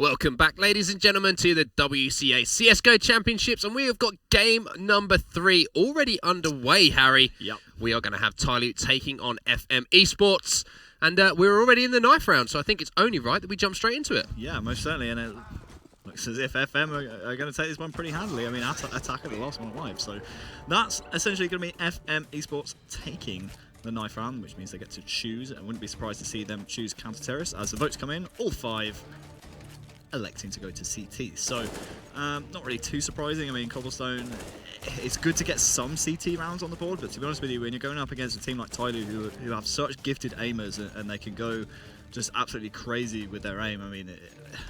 Welcome back, ladies and gentlemen, to the WCA CSGO Championships, and we have got game number 3 already underway, Harry. Yep. We are going to have TyLoo taking on FM eSports, and we're already in the knife round, so I think it's only right that we jump straight into it. Yeah, most certainly, and it looks as if FM are going to take this one pretty handily. I mean, attack at the last one alive, so that's essentially going to be FM eSports taking the knife round, which means they get to choose. I wouldn't be surprised to see them choose counter-terrorists as the votes come in. All 5 electing to go to CT. So, not really too surprising. I mean, Cobblestone, it's good to get some CT rounds on the board, but to be honest with you, when you're going up against a team like TyLoo who have such gifted aimers and they can go just absolutely crazy with their aim, I mean,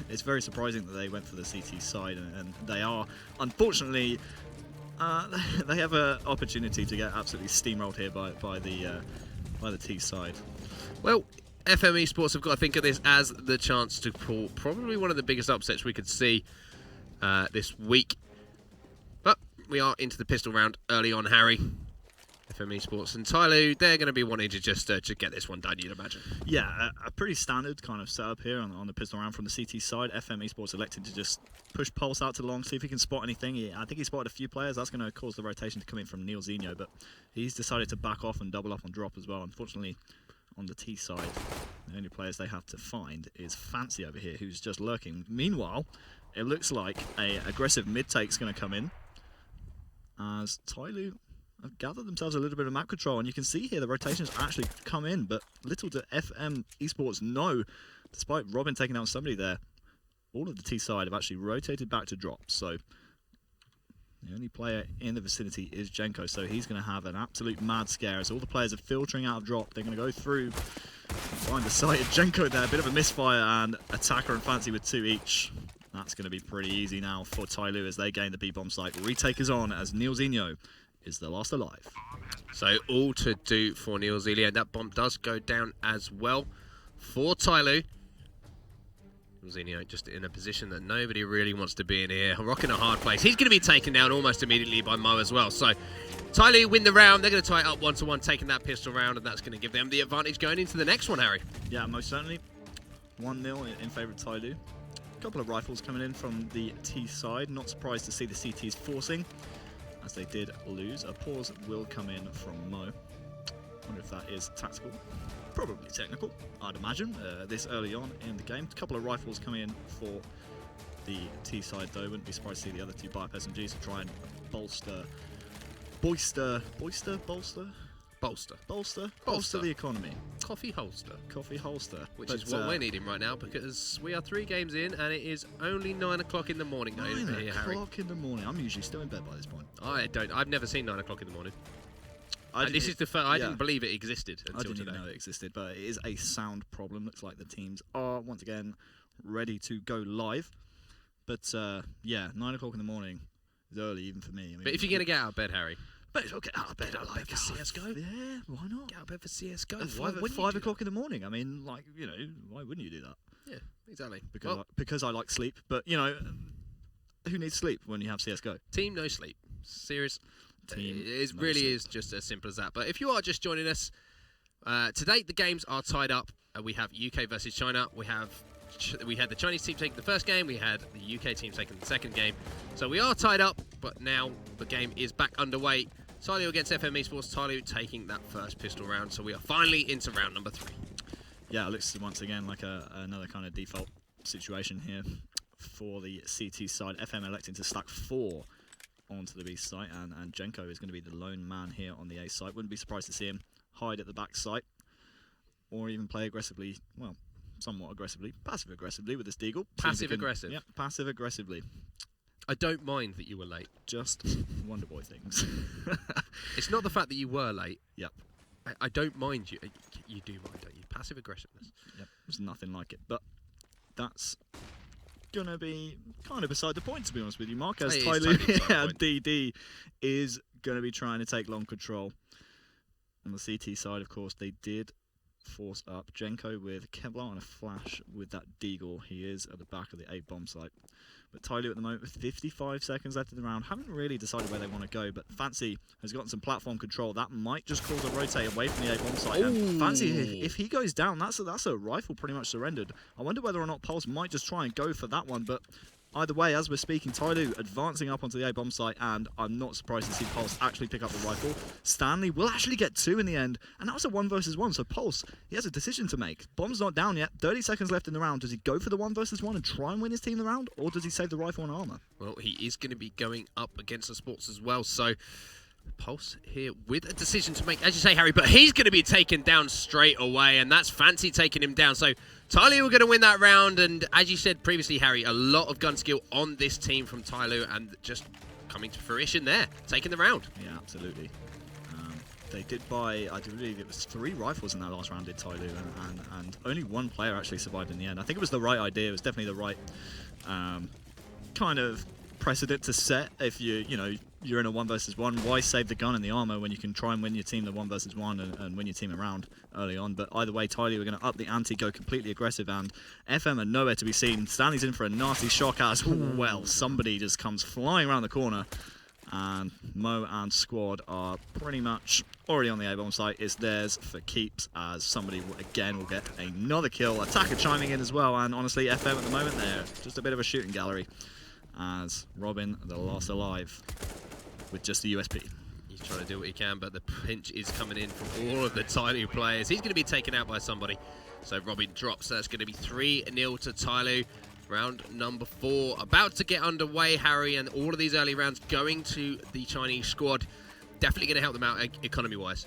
it's very surprising that they went for the CT side, and they are, unfortunately, they have an opportunity to get absolutely steamrolled here by the T side. Well, FM eSports have got to think of this as the chance to pull probably one of the biggest upsets we could see this week. But we are into the pistol round early on, Harry. FM eSports and TyLoo, they're going to be wanting to just to get this one done, you'd imagine. Yeah, a pretty standard kind of setup here on the pistol round from the CT side. FM eSports elected to just push Pulse out to long, see if he can spot anything. I think he spotted a few players. That's going to cause the rotation to come in from Neilzinho, but he's decided to back off and double up on drop as well. Unfortunately, on the T side, the only players they have to find is Fancy over here, who's just lurking. Meanwhile, it looks like a aggressive mid-take's going to come in as TyLoo have gathered themselves a little bit of map control, and you can see here the rotations actually come in, but little do FM eSports know, despite Robin taking out somebody there, all of the T side have actually rotated back to drop. So the only player in the vicinity is Jenko, so he's going to have an absolute mad scare as all the players are filtering out of drop. They're going to go through, find the sight of Jenko there, a bit of a misfire, and Attacker and Fancy with 2 each. That's going to be pretty easy now for TyLoo as they gain the B-bomb site. Retake is on as Neilzinho is the last alive. So all to do for Neilzinho. That bomb does go down as well for TyLoo. Neilzinho just in a position that nobody really wants to be in here. Rocking a hard place. He's going to be taken down almost immediately by Mo as well. So TyLoo win the round. They're going to tie it up 1-1, taking that pistol round, and that's going to give them the advantage going into the next one, Harry. Yeah, most certainly. 1-0 in favour of TyLoo. A couple of rifles coming in from the T side. Not surprised to see the CTs forcing, as they did lose. A pause will come in from Mo. Wonder if that is tactical. Probably technical, I'd imagine, this early on in the game. A couple of rifles coming in for the T side, though. Wouldn't be surprised to see the other 2 buy-up SMGs to try and bolster the economy. Coffee holster. Coffee holster. Which is what we're needing right now, because we are 3 games in and it is only 9 o'clock in the morning. 9 here, Harry. o'clock in the morning. I'm usually still in bed by this point. I've never seen 9 o'clock in the morning. I didn't believe it existed until I didn't today. even know it existed, but it is a sound problem. Looks like the teams are once again ready to go live. But yeah, 9 o'clock in the morning is early even for me. I mean, but if you're going to get out of bed, Harry. But it's okay. Get out of bed for CSGO. Yeah, why not? Get out of bed for CSGO. At 5 o'clock in the morning. I mean, like, you know, why wouldn't you do that? Yeah, exactly. Because I like sleep. But, you know, who needs sleep when you have CSGO? Team no sleep. Serious. Team it no really sleep. is just as simple as that. But if you are just joining us, today the games are tied up. We have UK versus China. We had the Chinese team taking the first game. We had the UK team taking the second game. So we are tied up, but now the game is back underway. TyLoo against FM eSports. TyLoo taking that first pistol round. So we are finally into round number 3. Yeah, it looks once again like another kind of default situation here for the CT side. FM electing to stack 4 onto the B site, and Jenko is going to be the lone man here on the A site. Wouldn't be surprised to see him hide at the back site, or even play aggressively, well, somewhat aggressively, passive-aggressively with this deagle. Passive-aggressive? Yeah, passive-aggressively. I don't mind that you were late. Just Wonder Boy things. It's not the fact that you were late. Yep. I don't mind you. You do mind, don't you? Passive-aggressiveness. Yep, there's nothing like it. But that's going to be kind of beside the point, to be honest with you, Mark, as TyLoo DD is going to be trying to take long control. On the CT side, of course, they did force up. Jenko with Kevlar and a flash with that Deagle. He is at the back of the A bomb site. But TyLoo at the moment with 55 seconds left in the round. Haven't really decided where they want to go, but Fancy has gotten some platform control. That might just cause a rotate away from the A bomb site. Ooh. And Fancy, if he goes down, that's a rifle pretty much surrendered. I wonder whether or not Pulse might just try and go for that one, but either way, as we're speaking, TyLoo advancing up onto the A bomb site, and I'm not surprised to see Pulse actually pick up the rifle. Stanley will actually get 2 in the end, and that was a 1 versus 1, so Pulse, he has a decision to make. Bomb's not down yet, 30 seconds left in the round. Does he go for the 1 versus 1 and try and win his team the round, or does he save the rifle and armor? Well, he is going to be going up against the Sports as well, so Pulse here with a decision to make, as you say, Harry, but he's going to be taken down straight away, and that's Fancy taking him down. So TyLoo are going to win that round, and as you said previously, Harry, a lot of gun skill on this team from TyLoo, and just coming to fruition there, taking the round. Yeah, absolutely. They did buy, I do believe it was 3 rifles in that last round, did TyLoo, and only 1 player actually survived in the end. I think it was the right idea. It was definitely the right kind of precedent to set. If you're in a 1 versus 1, why save the gun and the armor when you can try and win your team the 1 versus 1 and win your team around early on? But either way, TyLoo are going to up the ante, go completely aggressive, and FM are nowhere to be seen. Stanley's in for a nasty shock as well. Somebody just comes flying around the corner, and Mo and squad are pretty much already on the A-bomb site. It's theirs for keeps, as somebody again will get another kill. Attacker chiming in as well, and honestly, FM at the moment, they're just a bit of a shooting gallery, as Robin, the last alive, with just the USP. He's trying to do what he can, but the pinch is coming in from all of the TyLoo players. He's going to be taken out by somebody. So Robin drops. That's going to be 3-0 to TyLoo. Round number 4 about to get underway, Harry, and all of these early rounds going to the Chinese squad. Definitely going to help them out economy-wise.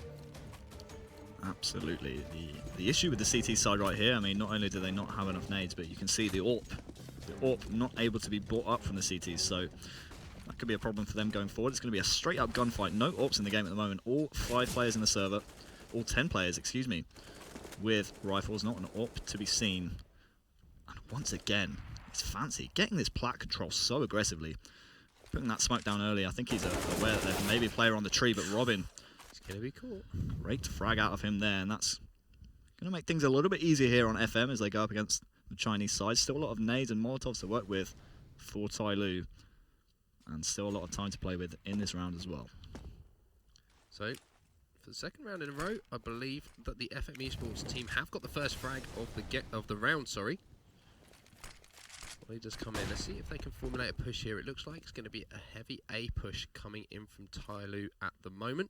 Absolutely. The issue with the CT side right here, I mean, not only do they not have enough nades, but you can see the AWP not able to be brought up from the CTs, so that could be a problem for them going forward. It's going to be a straight-up gunfight. No AWPs in the game at the moment. All 5 players in the server, all 10 players, excuse me, with rifles, not an AWP to be seen. And once again, it's Fancy getting this plat control so aggressively. Putting that smoke down early. I think he's aware that there's maybe a player on the tree, but Robin, it's going to be cool. Great frag out of him there, and that's going to make things a little bit easier here on FM as they go up against the Chinese side. Still a lot of nades and molotovs to work with for TyLoo, and still a lot of time to play with in this round as well. So, for the second round in a row, I believe that the FM eSports team have got the first frag of the round, sorry. They just come in. Let's see if they can formulate a push here. It looks like it's going to be a heavy A push coming in from TyLoo at the moment.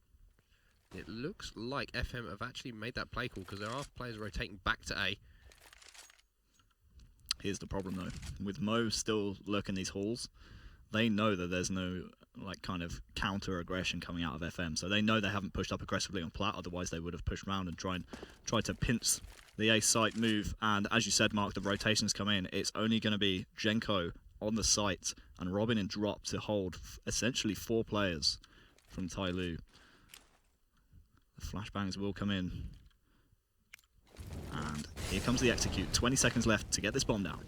It looks like FM have actually made that play call, because there are players rotating back to A. Here's the problem though. With Mo still lurking these halls, they know that there's no kind of counter aggression coming out of FM. So they know they haven't pushed up aggressively on plat, otherwise they would have pushed around and tried to pinch the A site move. And as you said, Mark, the rotations come in. It's only going to be Jenko on the site and Robin in drop to hold essentially 4 players from TyLoo. The flashbangs will come in. And here comes the execute. 20 seconds left to get this bomb down.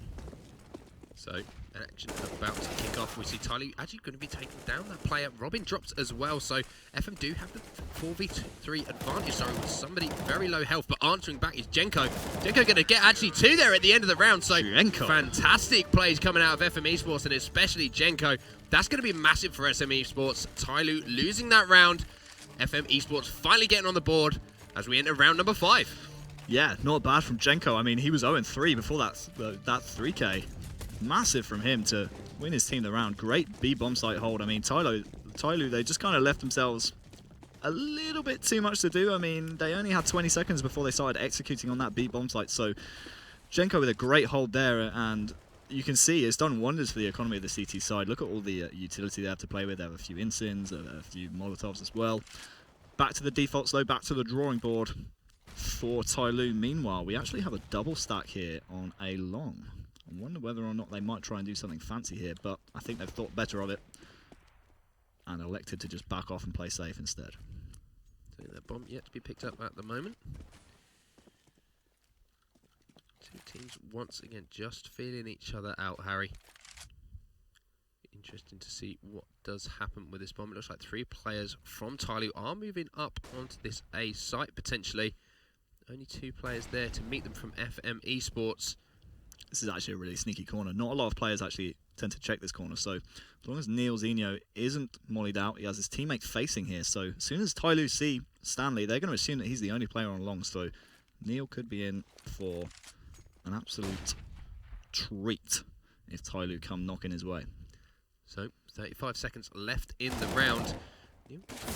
So, action about to kick off. We see TyLoo actually going to be taking down that player. Robin drops as well, so FM do have the 4v3 advantage, sorry, with somebody very low health, but answering back is Jenko. Jenko going to get actually 2 there at the end of the round, so Jenko. Fantastic plays coming out of FM eSports, and especially Jenko. That's going to be massive for SM eSports. TyLoo losing that round. FM eSports finally getting on the board as we enter round number 5. Yeah, not bad from Jenko. I mean, he was 0-3 before that 3K. Massive from him to win his team the round. Great B bomb site hold. I mean, TyLoo, they just kind of left themselves a little bit too much to do. I mean, they only had 20 seconds before they started executing on that B bomb site. So Jenko with a great hold there, and you can see it's done wonders for the economy of the CT side. Look at all the utility they have to play with. They have a few Insins, a few Molotovs as well. Back to the defaults though, back to the drawing board for TyLoo. Meanwhile, we actually have a double stack here on a long. I wonder whether or not they might try and do something fancy here, but I think they've thought better of it and elected to just back off and play safe instead. So that bomb yet to be picked up at the moment. 2 teams once again just feeling each other out, Harry. Interesting to see what does happen with this bomb. It looks like 3 players from TyLoo are moving up onto this A site potentially. only 2 players there to meet them from FM eSports. This is actually a really sneaky corner. Not a lot of players actually tend to check this corner. So as long as NeilZeno isn't mollied out, he has his teammate facing here. So as soon as TyLoo see Stanley, they're going to assume that he's the only player on long. So Neil could be in for an absolute treat if TyLoo come knocking his way. So 35 seconds left in the round.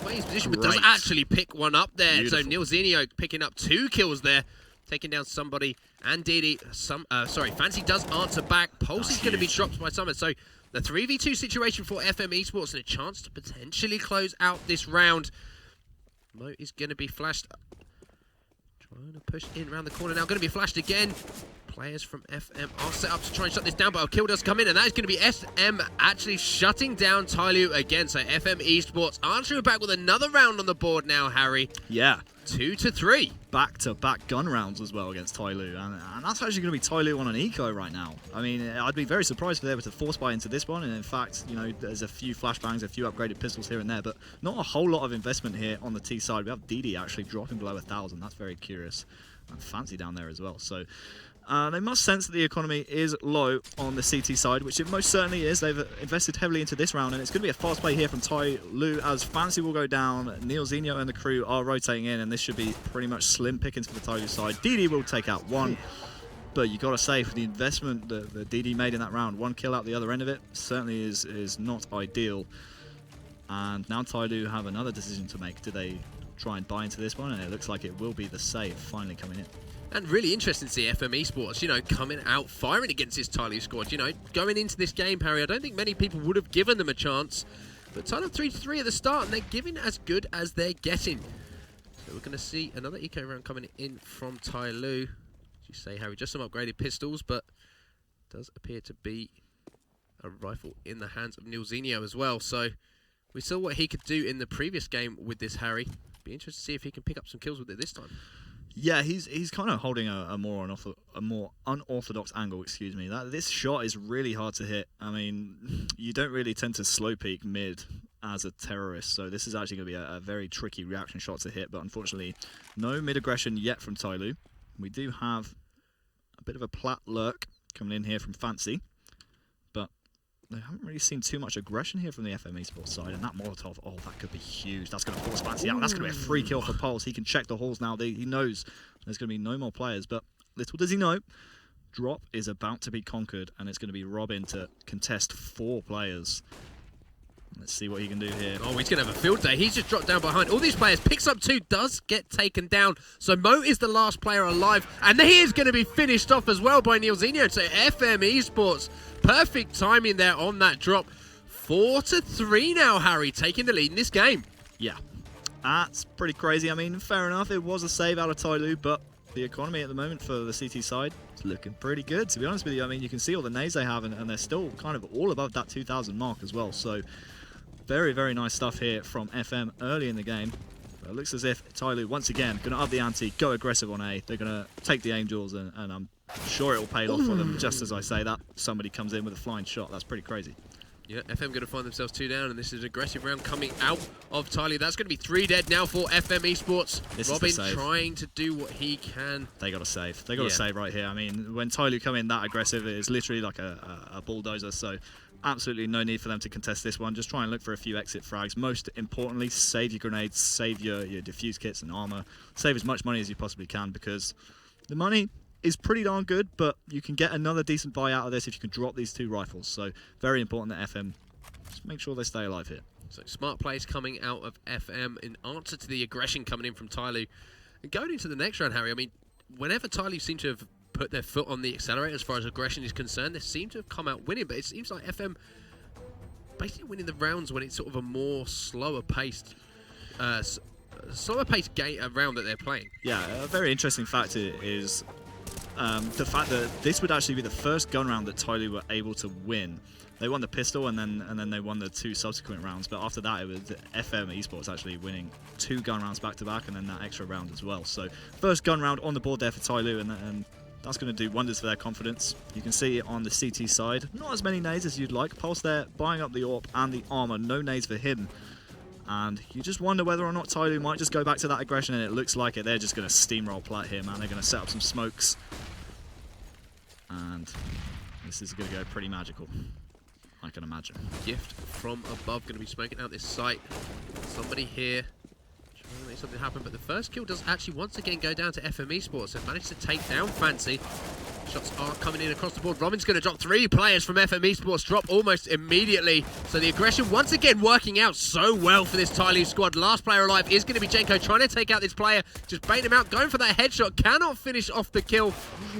Well, his position, but does actually pick one up there. Beautiful. So NeilZeno picking up 2 kills there, taking down somebody. And Didi, Fancy does answer back. Pulse is going to be dropped by someone. So the 3v2 situation for FM eSports and a chance to potentially close out this round. Mo is going to be flashed. Trying to push in around the corner now. Going to be flashed again. Players from FM are set up to try and shut this down, but a kill does come in, and that is going to be SM actually shutting down TyLoo again. So FM eSports answering back with another round on the board now, Harry. Yeah. 2-3. Back-to-back gun rounds as well against TyLoo, and that's actually going to be TyLoo on an eco right now. I mean, I'd be very surprised if they were to force buy into this one, and in fact, you know, there's a few flashbangs, a few upgraded pistols here and there, but not a whole lot of investment here on the T side. We have Didi actually dropping below 1,000. That's very curious. And Fancy down there as well. So they must sense that the economy is low on the CT side, which it most certainly is. They've invested heavily into this round, and it's going to be a fast play here from TyLoo as Fancy will go down. NeilZeno and the crew are rotating in, and this should be pretty much slim pickings for the TyLoo side. Didi will take out 1, but you got to say, for the investment that Didi made in that round, 1 kill out the other end of it certainly is not ideal. And now TyLoo have another decision to make. Do they try and buy into this one? And it looks like it will be the save finally coming in. And really interesting to see FM eSports, you know, coming out firing against this TyLoo squad. You know, going into this game, Harry, I don't think many people would have given them a chance. But TyLoo 3-3 at the start, and they're giving as good as they're getting. So we're going to see another eco round coming in from TyLoo. As you say, Harry, just some upgraded pistols, but does appear to be a rifle in the hands of NeilZeno as well. So we saw what he could do in the previous game with this, Harry. Be interested to see if he can pick up some kills with it this time. Yeah, he's kind of holding a more unorthodox angle, excuse me. This shot is really hard to hit. I mean, you don't really tend to slow peek mid as a terrorist, so this is actually going to be a very tricky reaction shot to hit, but unfortunately, no mid aggression yet from TyLoo. We do have a bit of a plat lurk coming in here from Fancy, but I haven't really seen too much aggression here from the FM eSports side, and that Molotov, oh, that could be huge. That's going to force Fancy out. That's going to be a free kill for Pulse. He can check the halls now. He knows there's going to be no more players, but little does he know, drop is about to be conquered, and it's going to be Robin to contest 4 players. Let's see what he can do here. Oh, he's going to have a field day. He's just dropped down behind all these players. Picks up 2, does get taken down. So Mo is the last player alive. And he is going to be finished off as well by NeilZeno. So FM eSports, perfect timing there on that drop. 4-3 now, Harry, taking the lead in this game. Yeah, that's pretty crazy. I mean, fair enough. It was a save out of TyLoo, but the economy at the moment for the CT side is looking pretty good, to be honest with you. I mean, you can see all the nades they have, and they're still kind of all above that 2,000 mark as well. So very, very nice stuff here from FM early in the game. But it looks as if TyLoo, once again, going to up the ante, go aggressive on A. They're going to take the Angels, and I'm sure it will pay off for them. Just as I say that, somebody comes in with a flying shot. That's pretty crazy. Yeah, FM going to find themselves 2 down, and this is an aggressive round coming out of TyLoo. That's going to be 3 dead now for FM eSports. Robin trying to do what he can. They got to save. They got to save right here. I mean, when TyLoo come in that aggressive, it is literally like a bulldozer. So absolutely no need for them to contest this one. Just try and look for a few exit frags. Most importantly, save your grenades, save your defuse kits and armor. Save as much money as you possibly can, because the money is pretty darn good, but you can get another decent buy out of this if you can drop these 2 rifles. So very important that FM just make sure they stay alive here. So smart plays coming out of FM in answer to the aggression coming in from TyLoo. And going into the next round, Harry, I mean, whenever TyLoo seem to have put their foot on the accelerator as far as aggression is concerned, they seem to have come out winning, but it seems like FM basically winning the rounds when it's sort of a more slower paced game round that they're playing. Yeah, a very interesting fact is the fact that this would actually be the first gun round that TyLoo were able to win. They won the pistol, and then they won the 2 subsequent rounds. But after that, it was FM eSports actually winning 2 gun rounds back to back, and then that extra round as well. So first gun round on the board there for TyLoo, and that's going to do wonders for their confidence. You can see it on the CT side. Not as many nades as you'd like. Pulse there buying up the AWP and the armor. No nades for him. And you just wonder whether or not TyLoo might just go back to that aggression, and it looks like it. They're just going to steamroll Plat here, man. They're going to set up some smokes. And this is going to go pretty magical, I can imagine. Gift from above going to be smoking out this site. Somebody here trying to make something happen, but the first kill does actually once again go down to FM eSports. They've managed to take down Fancy. Shots are coming in across the board. Robin's going to drop 3 players from FM eSports, drop almost immediately. So the aggression once again working out so well for this TyLoo squad. Last player alive is going to be Jenko, trying to take out this player. Just bait him out, going for that headshot. Cannot finish off the kill.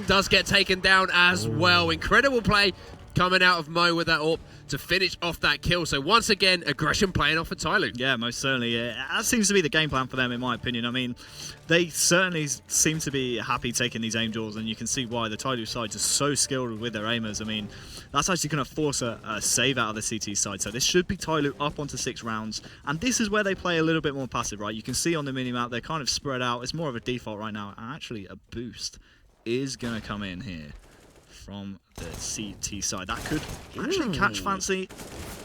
Does get taken down as well. Incredible play coming out of Mo with that AWP to finish off that kill. So once again, aggression playing off for TyLoo. Yeah, most certainly. That seems to be the game plan for them, in my opinion. I mean, they certainly seem to be happy taking these aim duels, and you can see why. The TyLoo side is so skilled with their aimers. I mean, that's actually going to force a save out of the CT side. So this should be TyLoo up onto 6 rounds, and this is where they play a little bit more passive, right? You can see on the minimap, they're kind of spread out. It's more of a default right now. And actually, a boost is going to come in here from the CT side. That could actually catch Fancy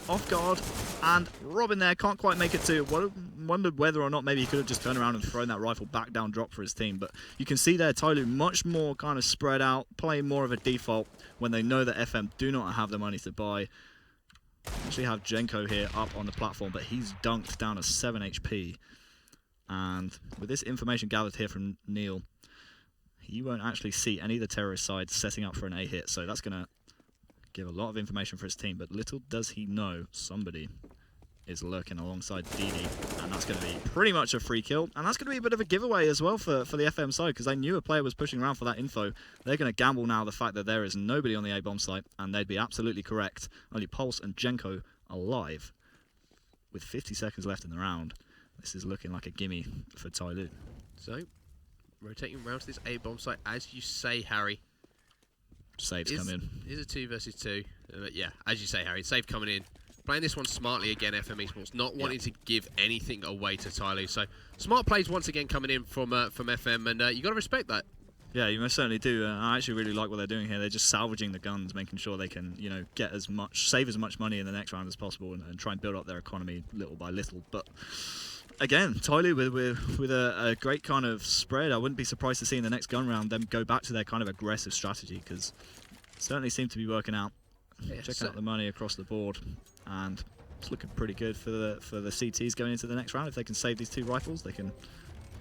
off guard, and Robin there can't quite make it to. Wondered whether or not maybe he could have just turned around and thrown that rifle back down drop for his team, but you can see there TyLoo much more kind of spread out, playing more of a default when they know that FM do not have the money to buy. Actually have Jenko here up on the platform, but he's dunked down to 7 HP, and with this information gathered here from Neil, you won't actually see any of the terrorist sides setting up for an A hit, so that's going to give a lot of information for his team, but little does he know somebody is lurking alongside DD, and that's going to be pretty much a free kill, and that's going to be a bit of a giveaway as well for the FM side, because they knew a player was pushing around for that info. They're going to gamble now the fact that there is nobody on the A-bomb site, and they'd be absolutely correct. Only Pulse and Jenko alive with 50 seconds left in the round. This is looking like a gimme for TyLoo. So rotating around to this A-bomb site, as you say, Harry. Saves come in. Is a 2 versus 2. Yeah, as you say, Harry. Save coming in. Playing this one smartly again, FM eSports. Not wanting to give anything away to TyLoo. So smart plays once again coming in from FM, and you got to respect that. Yeah, you most certainly do. I actually really like what they're doing here. They're just salvaging the guns, making sure they can, you know, get as much, save as much money in the next round as possible, and try and build up their economy little by little. But again, TyLoo with a great kind of spread. I wouldn't be surprised to see in the next gun round them go back to their kind of aggressive strategy, because it certainly seemed to be working out. Yeah, Check out the money across the board, and it's looking pretty good for the CTs going into the next round. If they can save these 2 rifles, they can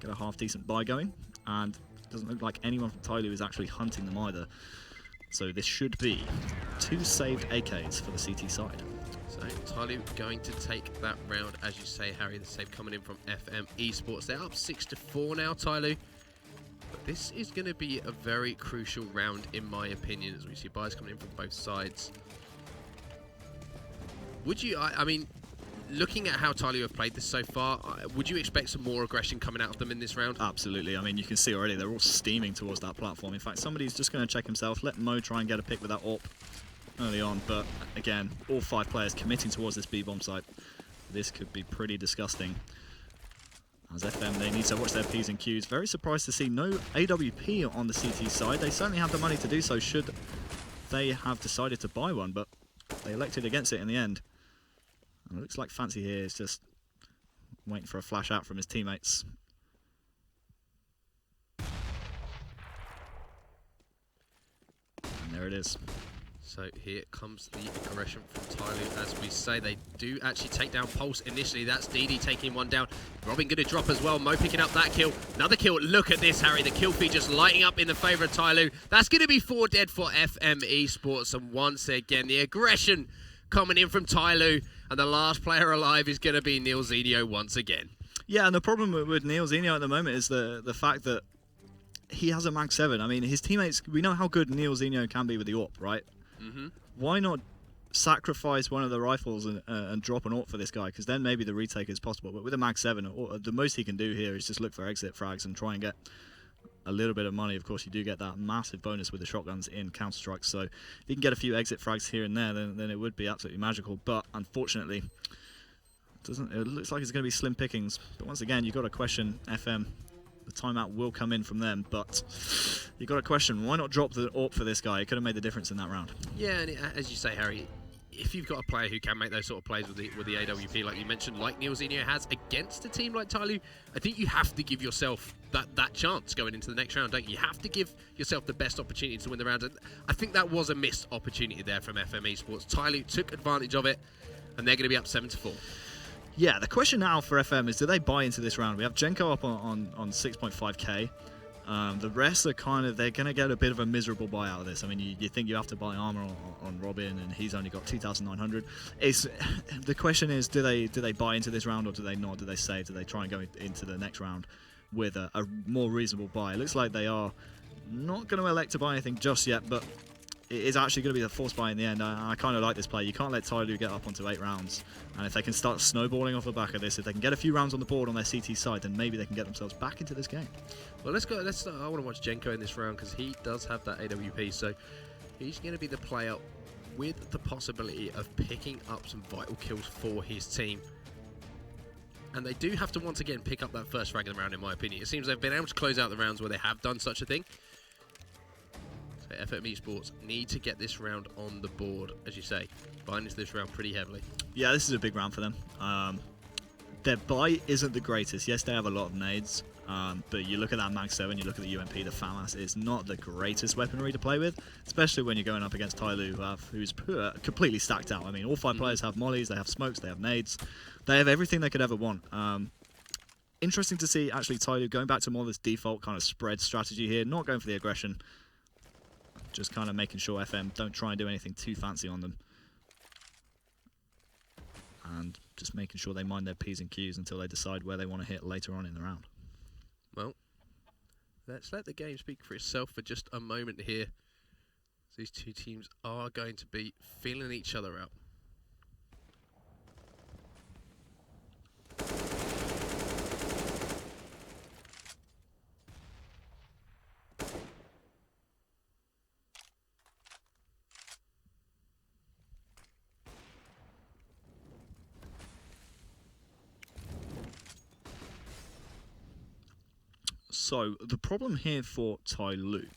get a half decent buy going, and it doesn't look like anyone from TyLoo is actually hunting them either. So this should be 2 saved AKs for the CT side. So TyLoo going to take that round, as you say, Harry. The save coming in from FM eSports. They're up 6-4 now, TyLoo. But this is going to be a very crucial round, in my opinion, as we see buys coming in from both sides. Would you, I mean, looking at how TyLoo have played this so far, would you expect some more aggression coming out of them in this round? Absolutely. I mean, you can see already they're all steaming towards that platform. In fact, somebody's just going to check himself, let Mo try and get a pick with that AWP early on. But again, all 5 players committing towards this B-bomb site. This could be pretty disgusting. As FM, they need to watch their P's and Q's. Very surprised to see no AWP on the CT side. They certainly have the money to do so should they have decided to buy one, but they elected against it in the end. And it looks like Fancy here is just waiting for a flash out from his teammates. And there it is. So here comes the aggression from TyLoo. As we say, they do actually take down Pulse initially. That's DD taking one down. Robin going to drop as well. Mo picking up that kill. Another kill. Look at this, Harry. The kill feed just lighting up in the favour of TyLoo. That's going to be 4 dead for FM eSports. And once again, the aggression coming in from TyLoo. And the last player alive is going to be Neil Zenio once again. Yeah, and the problem with Neil Zenio at the moment is the fact that he has a Mag 7. I mean, his teammates, we know how good Neil Zenio can be with the AWP, right? Why not sacrifice one of the rifles and drop an AWP for this guy? Because then maybe the retake is possible. But with a Mag 7, the most he can do here is just look for exit frags and try and get a little bit of money. Of course, you do get that massive bonus with the shotguns in Counter-Strike. So if you can get a few exit frags here and there, then it would be absolutely magical. But unfortunately, it looks like it's going to be slim pickings. But once again, you've got to question FM. The timeout will come in from them, but you've got to question, why not drop the AWP for this guy? It could have made the difference in that round. Yeah, and as you say, Harry, if you've got a player who can make those sort of plays with the AWP, like you mentioned, like Neilzinho has against a team like TyLoo, I think you have to give yourself that chance going into the next round, don't you? You have to give yourself the best opportunity to win the round. And I think that was a missed opportunity there from FM eSports. TyLoo took advantage of it, and they're going to be up 7-4. Yeah, the question now for FM is, do they buy into this round? We have Jenko up on 6.5k. The rest are kind of, they're going to get a bit of a miserable buy out of this. I mean, you think you have to buy armor on Robin, and he's only got 2,900. The question is, do they buy into this round, or do they not? Do they save? Do they try and go into the next round with a more reasonable buy? It looks like they are not going to elect to buy anything just yet, but it is actually going to be the forced buy in the end. I kind of like this play. You can't let TyLoo get up onto 8 rounds. And if they can start snowballing off the back of this, if they can get a few rounds on the board on their CT side, then maybe they can get themselves back into this game. Well, let's go. I want to watch Jenko in this round because he does have that AWP. So he's going to be the player with the possibility of picking up some vital kills for his team. And they do have to once again pick up that first frag of the round, in my opinion. It seems they've been able to close out the rounds where they have done such a thing. FM eSports need to get this round on the board, as you say, buying into this round pretty heavily. Yeah, this is a big round for them. Their buy isn't the greatest. Yes, they have a lot of nades, but you look at that Mag 7, you look at the UMP, the FAMAS, it's not the greatest weaponry to play with, especially when you're going up against TyLoo, who's completely stacked out. I mean, all 5 players have mollies, they have smokes, they have nades. They have everything they could ever want. Interesting to see, actually, TyLoo going back to more of this default kind of spread strategy here, not going for the aggression. Just kind of making sure FM don't try and do anything too fancy on them. And just making sure they mind their P's and Q's until they decide where they want to hit later on in the round. Well, let's let the game speak for itself for just a moment here. These two teams are going to be feeling each other out. So the problem here for TyLoo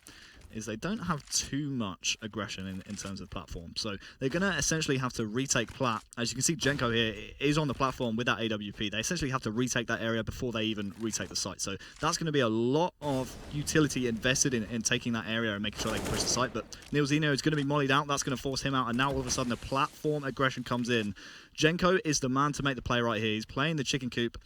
is they don't have too much aggression in terms of platform. So they're going to essentially have to retake plat. As you can see, Jenko here is on the platform with that AWP. They essentially have to retake that area before they even retake the site. So that's going to be a lot of utility invested in taking that area and making sure they can push the site. But Neilzinho is going to be mollied out. That's going to force him out. And now all of a sudden the platform aggression comes in. Jenko is the man to make the play right here. He's playing the chicken coop.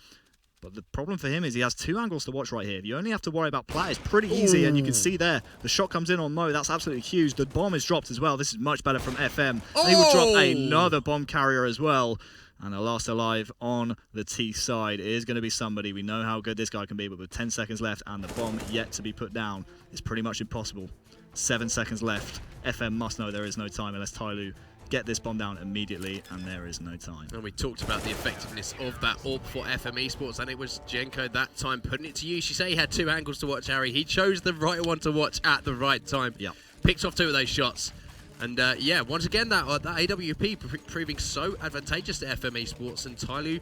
But the problem for him is he has 2 angles to watch right here. You only have to worry about plat. It's pretty easy, and you can see there, the shot comes in on Mo. That's absolutely huge. The bomb is dropped as well. This is much better from FM. Oh! He will drop another bomb carrier as well. And the last alive on the T side is going to be somebody. We know how good this guy can be, but with 10 seconds left and the bomb yet to be put down, it's pretty much impossible. 7 seconds left. FM must know there is no time unless TyLoo get this bomb down immediately, and there is no time. And we talked about the effectiveness of that AWP for FM eSports, and it was Jenko that time putting it to use. You say he had 2 angles to watch, Harry. He chose the right one to watch at the right time. Yeah. Picked off 2 of those shots. And yeah, once again, that AWP proving so advantageous to FM eSports, and TyLoo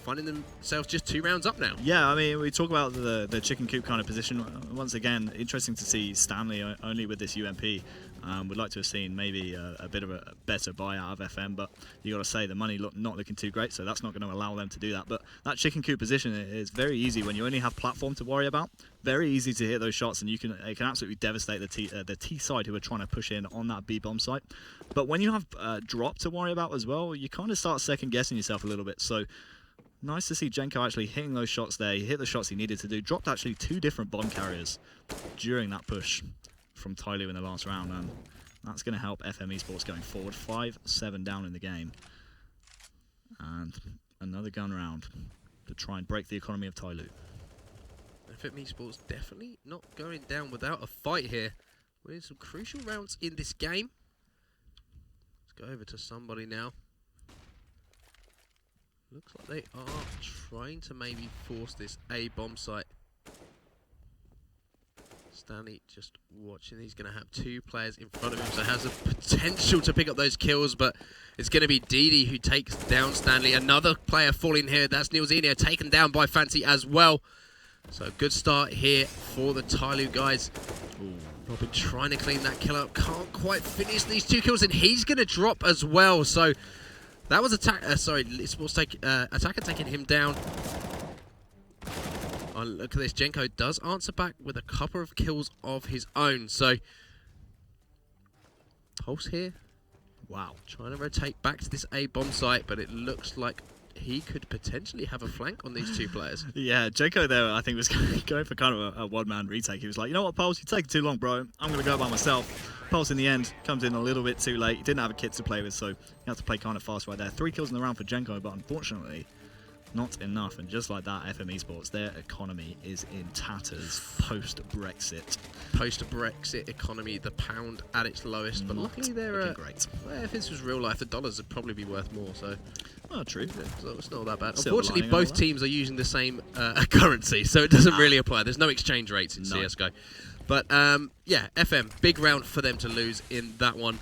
finding themselves just 2 rounds up now. Yeah, I mean, we talk about the chicken coop kind of position. Once again, interesting to see Stanley only with this UMP. Would like to have seen maybe a bit of a better buy out of FM, but you got to say the money not looking too great, so that's not going to allow them to do that. But that chicken coop position is very easy when you only have platform to worry about. Very easy to hit those shots, and it can absolutely devastate the T side who are trying to push in on that B bomb site. But when you have drop to worry about as well, you kind of start second guessing yourself a little bit. So nice to see Jenko actually hitting those shots there. He hit the shots he needed to do. Dropped actually 2 different bomb carriers during that push from TyLoo in the last round, and that's going to help FM eSports going forward. 5-7 down in the game. And another gun round to try and break the economy of TyLoo. FM eSports definitely not going down without a fight here. We're in some crucial rounds in this game. Let's go over to somebody now. Looks like they are trying to maybe force this A bomb site. Stanley just watching. He's going to have 2 players in front of him, so has a potential to pick up those kills, but it's going to be Didi who takes down Stanley. Another player falling here. That's Neilzinho, taken down by Fancy as well. So good start here for the TyLoo guys. Ooh. Robin trying to clean that kill up. Can't quite finish these 2 kills, and he's going to drop as well. So that was Attacker taking him down. Oh, look at this. Jenko does answer back with a couple of kills of his own. So Pulse here. Wow. Trying to rotate back to this A bomb site, but it looks like he could potentially have a flank on these 2 players. Yeah, Jenko there, I think, was going for kind of a one-man retake. He was like, you know what, Pulse, you're taking too long, bro. I'm going to go by myself. Pulse, in the end, comes in a little bit too late. He didn't have a kit to play with, so you have to play kind of fast right there. 3 kills in the round for Jenko, but unfortunately, not enough. And just like that, FM eSports, their economy is in tatters post-Brexit. Post-Brexit economy, the pound at its lowest. But luckily they're great. Well, if this was real life, the dollars would probably be worth more. So, oh, true. So it's not that bad. Silver Unfortunately, lining both teams are using the same currency, so it doesn't really apply. There's no exchange rates in CSGO. But yeah, FM, big round for them to lose in that one.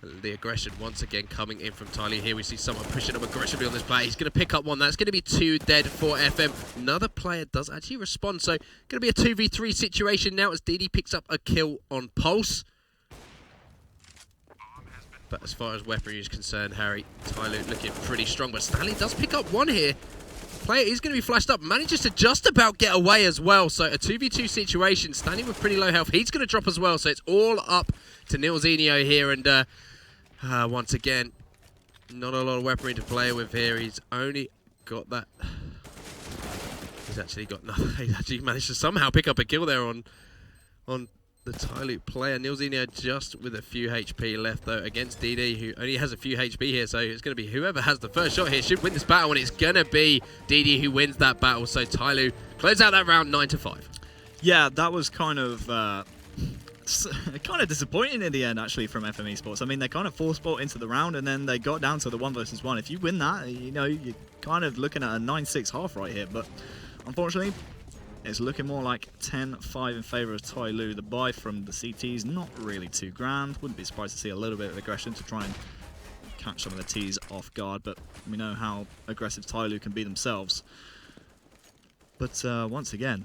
The aggression once again coming in from TyLoo. Here we see someone pushing up aggressively on this player. He's going to pick up one. That's going to be 2 dead for FM. Another player does actually respond. So going to be a 2v3 situation now as DD picks up a kill on Pulse. But as far as weaponry is concerned, Harry, TyLoo looking pretty strong. But Stanley does pick up one here. Player is going to be flashed up. Manages to just about get away as well. So a 2v2 situation. Stanley with pretty low health. He's going to drop as well. So it's all up to Nilzinho here. And once again, not a lot of weaponry to play with here. He's only got that. He's actually got nothing. He's actually managed to somehow pick up a kill there on the TyLoo player. Nilzinho just with a few HP left though against DD, who only has a few HP here. So it's going to be whoever has the first shot here should win this battle, and it's going to be DD who wins that battle. So TyLoo close out that round 9-5. Yeah, that was kind of disappointing in the end, actually, from FM eSports. I mean, they kind of force bought into the round, and then they got down to the 1 versus 1. If you win that, you know, you're kind of looking at a 9-6 half right here. But unfortunately, it's looking more like 10-5 in favour of TyLoo. The buy from the CT's not really too grand. Wouldn't be surprised to see a little bit of aggression to try and catch some of the T's off guard, but we know how aggressive TyLoo can be themselves. But once again,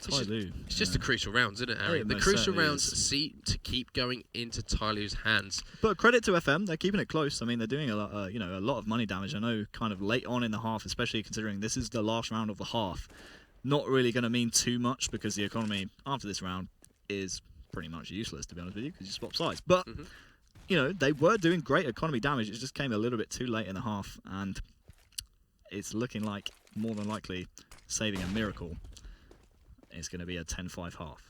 TyLoo. It's just the crucial rounds, isn't it, Harry? The crucial rounds seem to keep going into TyLoo's hands. But credit to FM, they're keeping it close. I mean, they're doing a lot, a lot of money damage. I know, kind of late on in the half, especially considering this is the last round of the half. Not really going to mean too much because the economy after this round is pretty much useless, to be honest with you, because you swap sides. But you know, they were doing great economy damage. It just came a little bit too late in the half, and it's looking like more than likely saving a miracle. It's going to be a 10-5 half.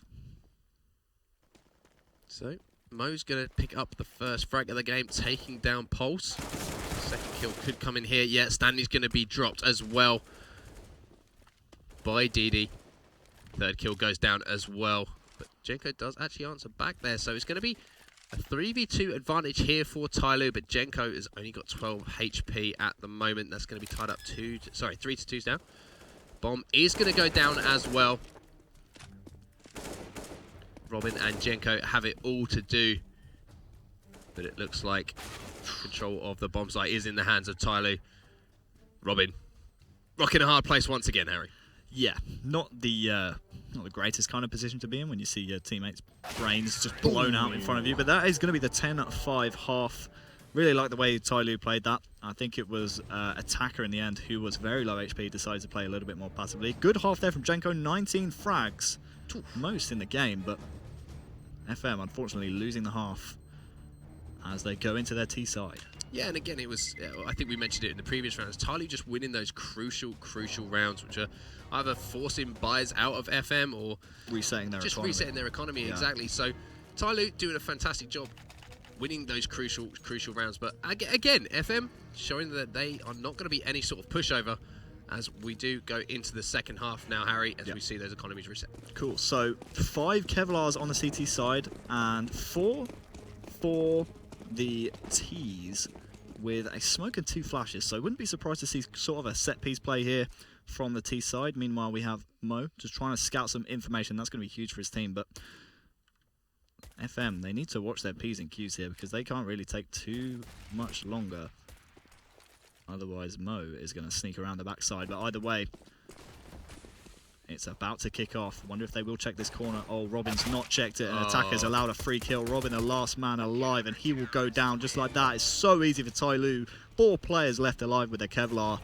So, Mo's going to pick up the first frag of the game, taking down Pulse. Second kill could come in here. Yeah, Stanley's going to be dropped as well by DD. Third kill goes down as well. But Jenko does actually answer back there. So it's going to be a 3v2 advantage here for TyLoo. But Jenko has only got 12 HP at the moment. That's going to be tied up 3-2 now. Bomb is going to go down as well. Robin and Jenko have it all to do, but it looks like control of the bomb site is in the hands of TyLoo. Robin, rocking a hard place once again, Harry. Yeah, not the greatest kind of position to be in when you see your teammates' brains just blown out in front of you, but that is going to be the 10-5 half. Really like the way TyLoo played that. I think it was Attacker in the end who was very low HP, decided to play a little bit more passively. Good half there from Jenko, 19 frags, most in the game, but FM unfortunately losing the half as they go into their T side. Yeah, and again, it was, I think we mentioned it in the previous rounds, TyLoo just winning those crucial rounds, which are either forcing buys out of FM or resetting their economy. Resetting their economy, yeah. Exactly. So TyLoo doing a fantastic job winning those crucial rounds. But again, FM showing that they are not going to be any sort of pushover as we do go into the second half now, Harry, as we see those economies reset. Cool. So 5 Kevlars on the CT side and 4 for the T's with a smoke and 2 flashes. So I wouldn't be surprised to see sort of a set piece play here from the T side. Meanwhile, we have Mo just trying to scout some information. That's going to be huge for his team. But FM, they need to watch their P's and Q's here because they can't really take too much longer. Otherwise, Mo is going to sneak around the backside. But either way, It's about to kick off. Wonder if they will check this corner. Oh, Robin's not checked it. And Attacker's allowed a free kill. Robin, the last man alive, and he will go down just like that. It's so easy for TyLoo. 4 players left alive with their Kevlar,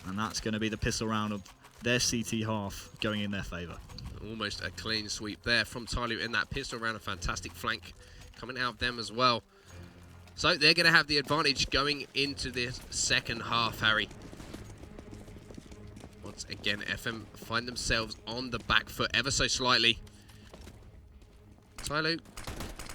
and that's going to be the pistol round of their CT half going in their favour. Almost a clean sweep there from TyLoo in that pistol round. A fantastic flank coming out of them as well. So they're going to have the advantage going into this second half, Harry. Once again, FM find themselves on the back foot ever so slightly. TyLoo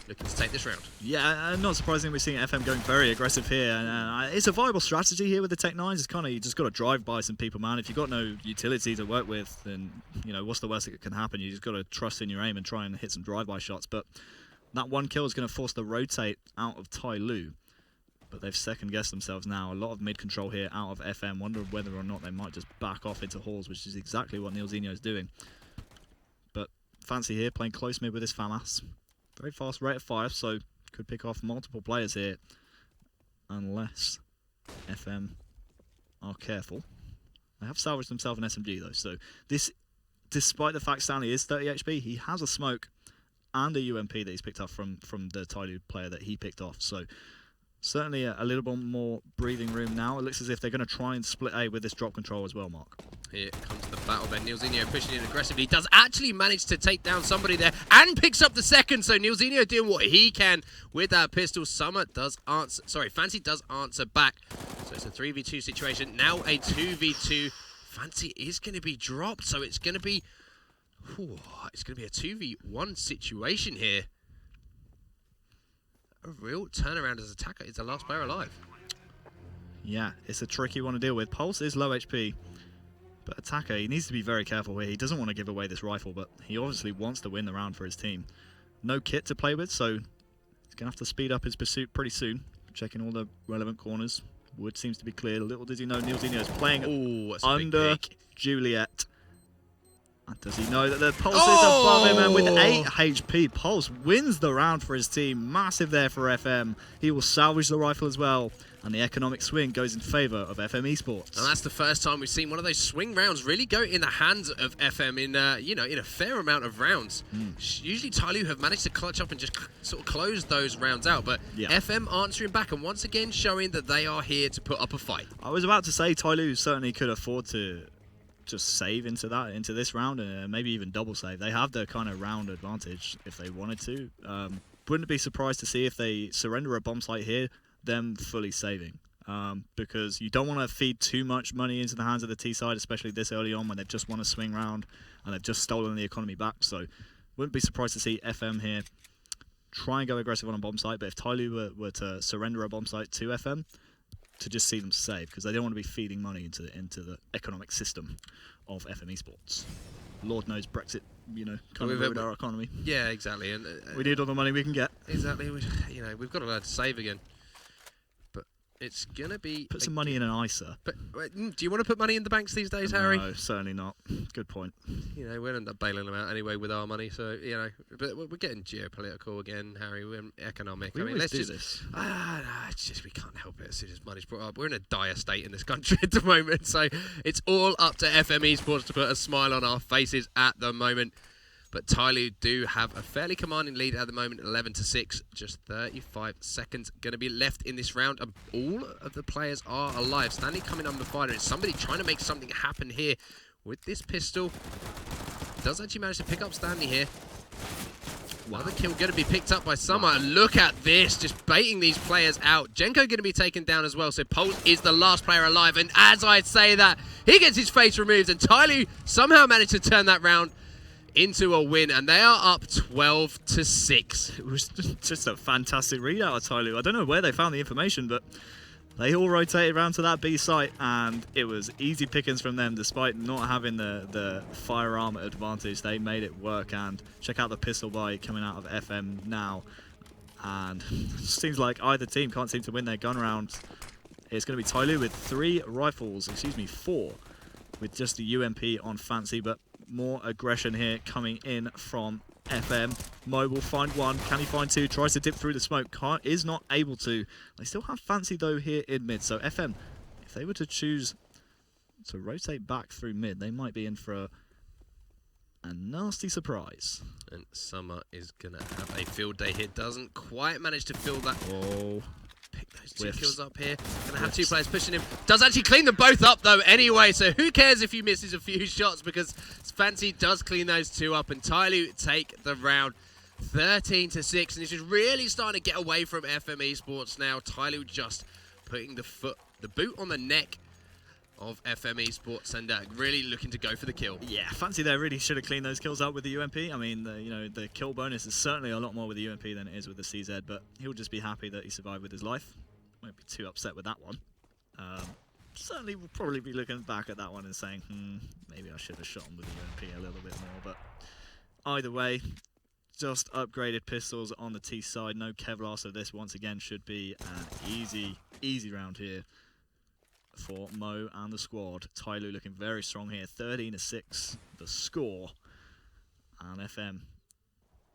looking to take this round. Yeah, not surprisingly, we're seeing FM going very aggressive here. And it's a viable strategy here with the Tech 9s. It's kind of, you just got to drive by some people, man. If you've got no utility to work with, then, you know, what's the worst that can happen? You just got to trust in your aim and try and hit some drive-by shots. But that one kill is going to force the rotate out of TyLoo. But they've second-guessed themselves now. A lot of mid-control here out of FM. Wonder whether or not they might just back off into halls, which is exactly what NeilZeno is doing. But Fancy here, playing close mid with his FAMAS. Very fast rate of fire, so could pick off multiple players here. Unless FM are careful. They have salvaged themselves an SMG, though. So this, despite the fact Stanley is 30 HP, he has a smoke and a UMP that he's picked up from the TyLoo player that he picked off. So certainly a little bit more breathing room now. It looks as if they're going to try and split A with this drop control as well, Mark. Here comes the battle then. NeilZeno pushing in aggressively. Does actually manage to take down somebody there and picks up the second. So NeilZeno doing what he can with that pistol. Summer does answer. Sorry, Fancy does answer back. So it's a 3v2 situation. Now a 2v2. Fancy is going to be dropped. So it's going to be... it's going to be a 2v1 situation here. A real turnaround as Attacker is the last player alive. Yeah, it's a tricky one to deal with. Pulse is low HP, but Attacker, he needs to be very careful here. He doesn't want to give away this rifle, but he obviously wants to win the round for his team. No kit to play with, so he's going to have to speed up his pursuit pretty soon. Checking all the relevant corners. Wood seems to be clear. Little does he know, NeilZeno is playing under Juliet. And does he know that the Pulse is above him, and with 8 HP, Pulse wins the round for his team. Massive there for FM. He will salvage the rifle as well, and the economic swing goes in favour of FM eSports. And that's the first time we've seen one of those swing rounds really go in the hands of FM in, in a fair amount of rounds. Usually TyLoo have managed to clutch up and just sort of close those rounds out, but FM answering back and once again showing that they are here to put up a fight. I was about to say TyLoo certainly could afford to just save into this round and maybe even double save. They have the kind of round advantage if they wanted to. Wouldn't be surprised to see if they surrender a bomb site here, them fully saving. Because you don't want to feed too much money into the hands of the T side, especially this early on when they've just won a swing round and they've just stolen the economy back. So wouldn't be surprised to see FM here try and go aggressive on a bomb site, but if TyLoo were to surrender a bomb site to FM, to just see them save, because they don't want to be feeding money into the economic system of FM eSports. Lord knows Brexit, kind of ruined our economy. Yeah, exactly. And we need all the money we can get. Exactly. We've got to learn to save again. But it's gonna be put some money in an ISA. But do you want to put money in the banks these days, Harry? No, certainly not. Good point. We'll end up bailing them out anyway with our money. So but we're getting geopolitical again, Harry. We're economic. Let's do this. It's just we can't help it as soon as money's brought up. We're in a dire state in this country at the moment. So it's all up to FM eSports to put a smile on our faces at the moment. But TyLoo do have a fairly commanding lead at the moment, 11-6. Just 35 seconds going to be left in this round, and all of the players are alive. Stanley coming under fire, and it's somebody trying to make something happen here with this pistol. Does actually manage to pick up Stanley here. Another kill going to be picked up by Summer. Wow. Look at this, just baiting these players out. Jenko going to be taken down as well, so Pulse is the last player alive. And as I say that, he gets his face removed, and TyLoo somehow managed to turn that round into a win, and they are up 12-6. It was just a fantastic readout of TyLoo. I don't know where they found the information, but they all rotated around to that B site, and it was easy pickings from them despite not having the firearm advantage. They made it work, and check out the pistol buy coming out of FM now. And it seems like either team can't seem to win their gun round. It's going to be TyLoo with 4, with just the UMP on Fancy, but more aggression here coming in from FM. Mo will find one. Can he find two? Tries to dip through the smoke. Is not able to. They still have Fancy, though, here in mid. So FM, if they were to choose to rotate back through mid, they might be in for a nasty surprise. And Summer is going to have a field day here. Doesn't quite manage to fill that. Oh. Pick those two Whiffs. kills up here. Going to have two players pushing him. Does actually clean them both up, though, anyway. So who cares if he misses a few shots, because Fancy does clean those two up. And TyLoo take the round 13-6. And this is really starting to get away from FM eSports now. TyLoo just putting the boot on the neck of FM eSports and really looking to go for the kill. Yeah, Fancy there really should have cleaned those kills up with the UMP. I mean, the kill bonus is certainly a lot more with the UMP than it is with the CZ, but he'll just be happy that he survived with his life. Won't be too upset with that one. Certainly will probably be looking back at that one and saying, maybe I should have shot him with the UMP a little bit more, but either way, just upgraded pistols on the T side. No Kevlar, so this once again should be an easy round here for Mo and the squad. TyLoo looking very strong here. 13-6, the score. And FM,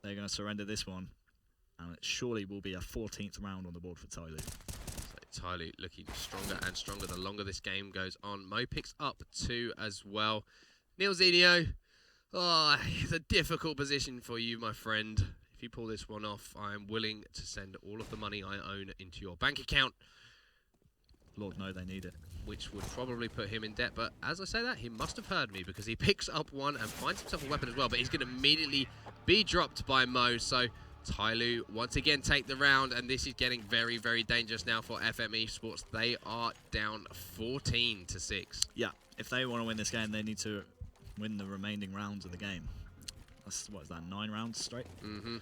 they're going to surrender this one. And it surely will be a 14th round on the board for TyLoo. So TyLoo looking stronger and stronger the longer this game goes on. Mo picks up 2 as well. NeilZenio, it's a difficult position for you, my friend. If you pull this one off, I am willing to send all of the money I own into your bank account. Lord, no, they need it. Which would probably put him in debt, but as I say that, he must have heard me, because he picks up one and finds himself a weapon as well, but he's going to immediately be dropped by Mo, so TyLoo once again take the round, and this is getting very, very dangerous now for FM eSports. They are down 14-6. Yeah, if they want to win this game, they need to win the remaining rounds of the game. That's, what is that, 9 rounds straight? Mm-hmm.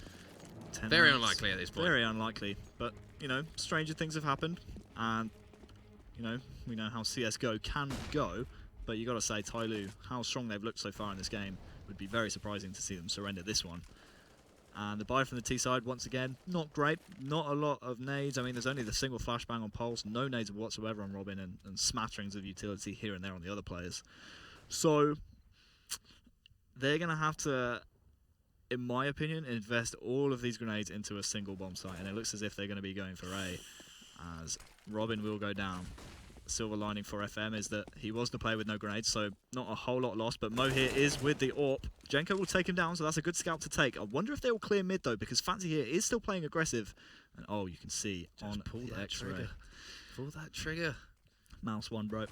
10 very rounds. unlikely at this point. Very unlikely, but, stranger things have happened, and we know how CSGO can go, but you got to say, TyLoo, how strong they've looked so far in this game, would be very surprising to see them surrender this one. And the buy from the T side, once again, not great. Not a lot of nades. I mean, there's only the single flashbang on Pulse, no nades whatsoever on Robin, and smatterings of utility here and there on the other players. So, they're going to have to, in my opinion, invest all of these grenades into a single bomb site, and it looks as if they're going to be going for A, as Robin will go down. Silver lining for FM is that he was the player with no grenades, so not a whole lot lost, but Mo here is with the AWP. Jenko will take him down, so that's a good scout to take. I wonder if they will clear mid, though, because Fancy here is still playing aggressive. And oh, you can see just on pull the that trigger. Pull that trigger. Mouse 1, bro.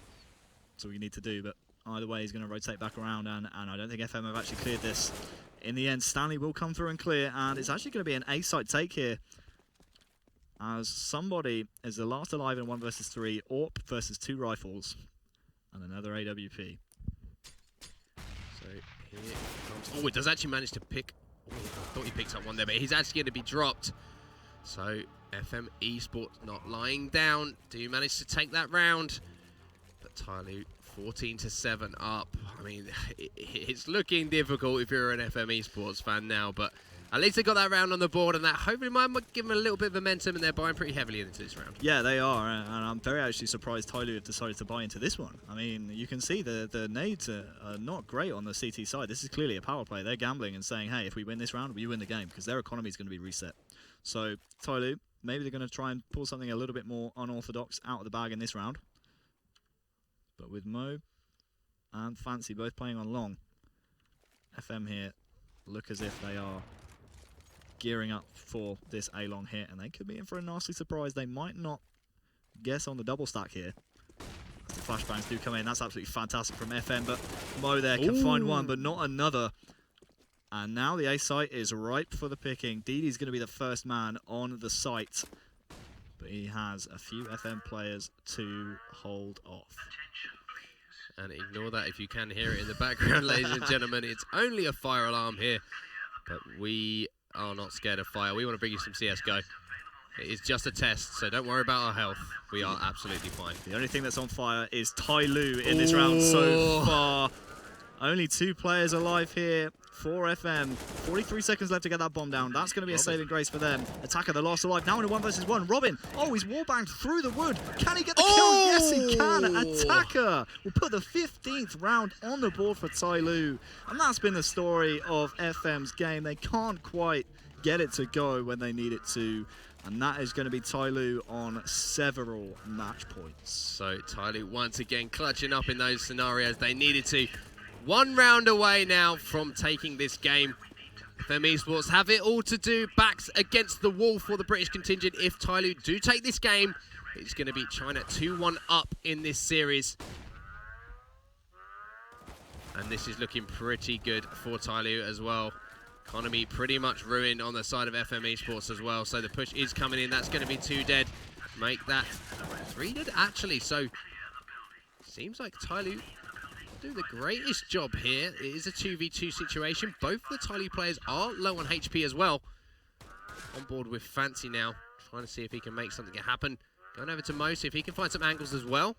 That's all you need to do, but either way, he's going to rotate back around, and I don't think FM have actually cleared this. In the end, Stanley will come through and clear, and it's actually going to be an A-site take here, as somebody is the last alive in 1 versus 3, AWP versus 2 rifles, and another AWP. So here comes. Oh, it does actually manage to pick. Oh, I thought he picked up one there, but he's actually going to be dropped. So FM eSports not lying down. Do you manage to take that round? But TyLoo 14-7 up. I mean, it's looking difficult if you're an FM eSports fan now, but at least they got that round on the board, and that hopefully might give them a little bit of momentum, and they're buying pretty heavily into this round. Yeah, they are, and I'm very actually surprised TyLoo have decided to buy into this one. I mean, you can see the nades are not great on the CT side. This is clearly a power play. They're gambling and saying, hey, if we win this round, we win the game, because their economy is going to be reset. So TyLoo, maybe they're going to try and pull something a little bit more unorthodox out of the bag in this round. But with Mo and Fancy both playing on long, FM here look as if they are gearing up for this A-long hit, and they could be in for a nasty surprise. They might not guess on the double stack here. As the flashbangs do come in, that's absolutely fantastic from FM, but Mo there can find one, but not another. And now the A site is ripe for the picking. Didi's going to be the first man on the site, but he has a few FM players to hold off. And ignore that if you can hear it in the background, ladies and gentlemen. It's only a fire alarm here, but we are not scared of fire. We want to bring you some CSGO. It is just a test, so don't worry about our health. We are absolutely fine. The only thing that's on fire is TyLoo in this round so far. Only 2 players alive here for FM. 43 seconds left to get that bomb down. That's going to be a saving grace for them. Attacker, the last alive. Now in a 1 versus 1. Robin. Oh, he's wallbanged through the wood. Can he get the kill? Yes, he can. Attacker will put the 15th round on the board for TyLoo. And that's been the story of FM's game. They can't quite get it to go when they need it to. And that is going to be TyLoo on several match points. So TyLoo once again clutching up in those scenarios they needed to. 1 round away now from taking this game. FM eSports have it all to do. Backs against the wall for the British contingent. If TyLoo do take this game, it's going to be China 2-1 up in this series. And this is looking pretty good for TyLoo as well. Economy pretty much ruined on the side of FM eSports as well. So the push is coming in. That's going to be 2 dead. Make that 3 dead actually. So seems like TyLoo do the greatest job here. It is a 2v2 situation. Both the TyLoo players are low on HP as well. On board with Fancy now. Trying to see if he can make something happen. Going over to Mo, see if he can find some angles as well.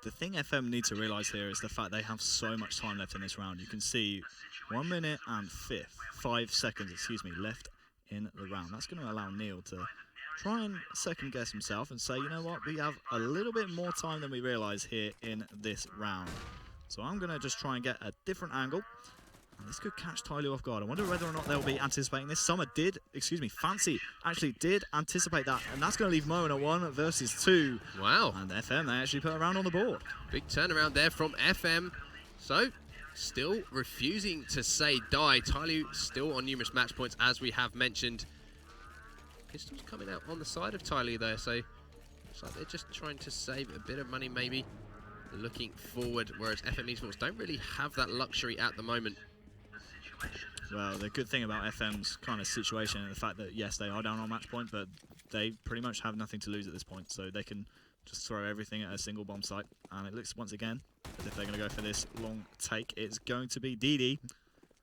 The thing FM need to realise here is the fact they have so much time left in this round. You can see 1 minute and 5 seconds, left in the round. That's going to allow Neil to try and second guess himself and say, you know what, we have a little bit more time than we realise here in this round. So I'm going to just try and get a different angle. And this could catch TyLoo off guard. I wonder whether or not they'll be anticipating this. Fancy actually did anticipate that. And that's going to leave Mo in a 1 versus 2. Wow. And FM, they actually put a round on the board. Big turnaround there from FM. So, still refusing to say die. TyLoo still on numerous match points, as we have mentioned. Pistols coming out on the side of TyLoo there. So, looks like they're just trying to save a bit of money maybe. Looking forward, whereas FM eSports don't really have that luxury at the moment. Well, the good thing about FM's kind of situation and the fact that, yes, they are down on match point, but they pretty much have nothing to lose at this point. So they can just throw everything at a single bomb site. And it looks, once again, as if they're going to go for this long take. It's going to be DD,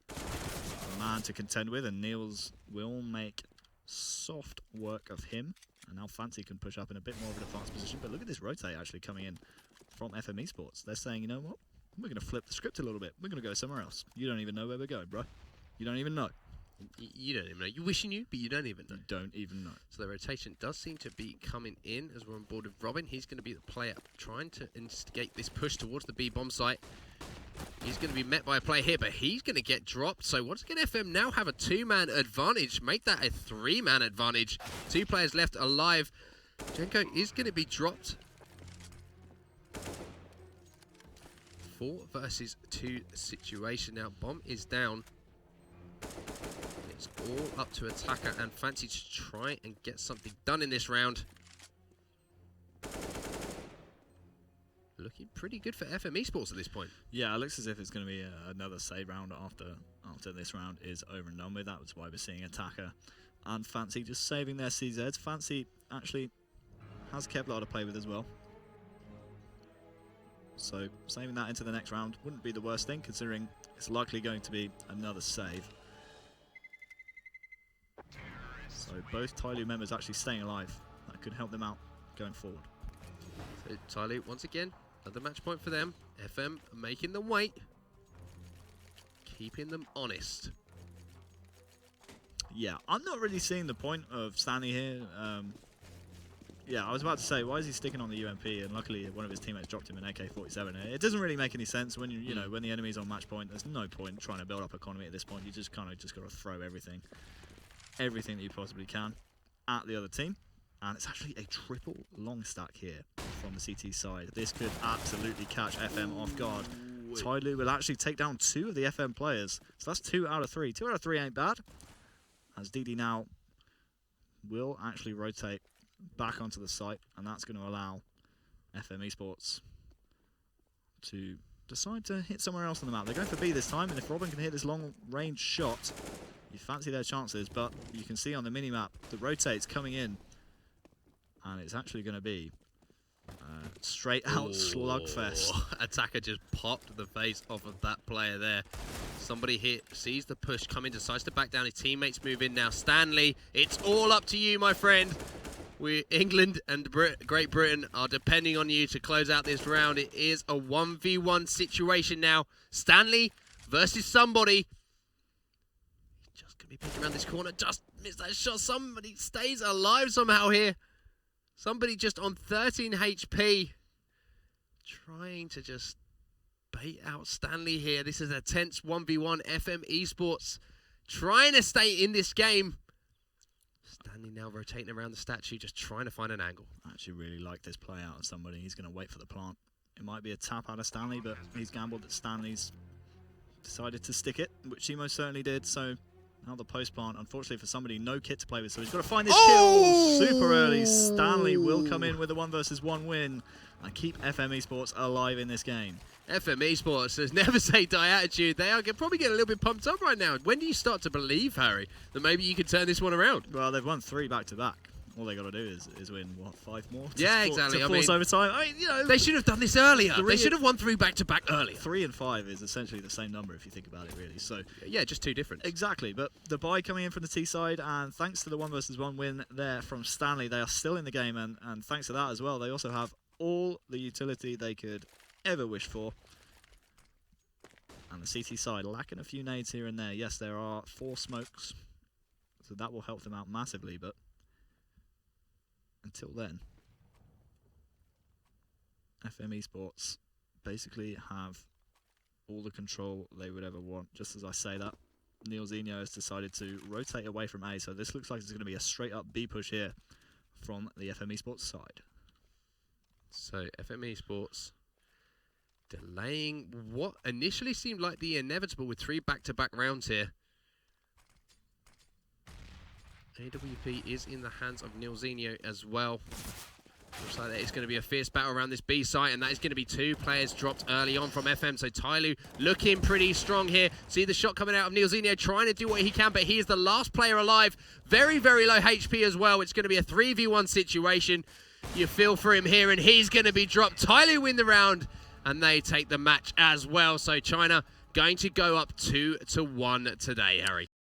the man to contend with, and Niels will make soft work of him. And now Fancy can push up in a bit more of an advanced position. But look at this rotate actually coming in from FM eSports. They're saying, you know what? We're going to flip the script a little bit. We're going to go somewhere else. You don't even know where we're going, bro. You don't even know. You don't even know. You wish you knew, but you don't even know. You don't even know. So the rotation does seem to be coming in as we're on board with Robin. He's going to be the player trying to instigate this push towards the B bomb site. He's going to be met by a player here, but he's going to get dropped. So once again, FM now have a 2-man advantage. Make that a 3-man advantage. 2 players left alive. Jenko is going to be dropped. 4 versus 2 situation now. Bomb is down. It's all up to Attacker and Fancy to try and get something done in this round. Looking pretty good for FM eSports at this point. Yeah, it looks as if it's going to be another save round after this round is over and done with. That's why we're seeing Attacker and Fancy just saving their CZs. Fancy actually has Kevlar to play with as well. So saving that into the next round wouldn't be the worst thing, considering it's likely going to be another save. So both TyLoo members actually staying alive. That could help them out going forward. So TyLoo, once again, another match point for them. FM making them wait. Keeping them honest. Yeah, I'm not really seeing the point of Stanley here. Yeah, I was about to say, why is he sticking on the UMP? And luckily, one of his teammates dropped him an AK-47. It doesn't really make any sense when you know when the enemy's on match point. There's no point trying to build up economy at this point. You just kind of got to throw everything that you possibly can at the other team. And it's actually a triple long stack here from the CT side. This could absolutely catch FM off guard. TyLoo will actually take down 2 of the FM players. So that's 2 out of 3. 2 out of 3 ain't bad. As DD now will actually rotate back onto the site, and that's going to allow FM eSports to decide to hit somewhere else on the map. They're going for B this time, and if Robin can hit this long-range shot, you fancy their chances, but you can see on the mini-map the rotate's coming in, and it's actually going to be straight-out slugfest. Attacker just popped the face off of that player there. Somebody hit, sees the push coming, decides to back down. His teammates move in now. Stanley, it's all up to you, my friend. England and Great Britain are depending on you to close out this round. It is a 1v1 situation now. Stanley versus somebody. Just going to be picking around this corner. Just missed that shot. Somebody stays alive somehow here. Somebody just on 13 HP. Trying to just bait out Stanley here. This is a tense 1v1. FM eSports trying to stay in this game. Stanley now rotating around the statue, just trying to find an angle. I actually really like this play out of somebody. He's going to wait for the plant. It might be a tap out of Stanley, but he's gambled that Stanley's decided to stick it, which he most certainly did. So now the post plant, unfortunately for somebody, no kit to play with, so he's got to find this kill super early. Stanley will come in with a 1 versus 1 win and keep FM eSports alive in this game. FM eSports has never say die attitude. They are probably getting a little bit pumped up right now. When do you start to believe, Harry, that maybe you could turn this one around? Well, they've won 3 back-to-back. All they got to do is win, what, 5 more? Exactly. To force overtime. I mean, you know, they should have done this earlier. They should have won 3 back-to-back earlier. 3 and 5 is essentially the same number if you think about it, really. So yeah, just 2 different. Exactly. But the buy coming in from the T side, and thanks to the 1 versus 1 win there from Stanley, they are still in the game, and thanks to that as well, they also have all the utility they could ever wish for. And the CT side lacking a few nades here and there. Yes, there are 4 smokes, so that will help them out massively, but until then, FM eSports basically have all the control they would ever want. Just as I say that, NeilZeno has decided to rotate away from A, so this looks like it's going to be a straight up B push here from the FM eSports side. So FM eSports delaying what initially seemed like the inevitable with 3 back-to-back rounds here. AWP is in the hands of NeilZeno as well. Looks like it's going to be a fierce battle around this B site, and that is going to be 2 players dropped early on from FM. So TyLoo looking pretty strong here. See the shot coming out of NeilZeno, trying to do what he can, but he is the last player alive. Very, very low HP as well. It's going to be a 3v1 situation. You feel for him here, and he's going to be dropped. TyLoo win the round, and they take the match as well. So China going to go up 2-1 today, Harry.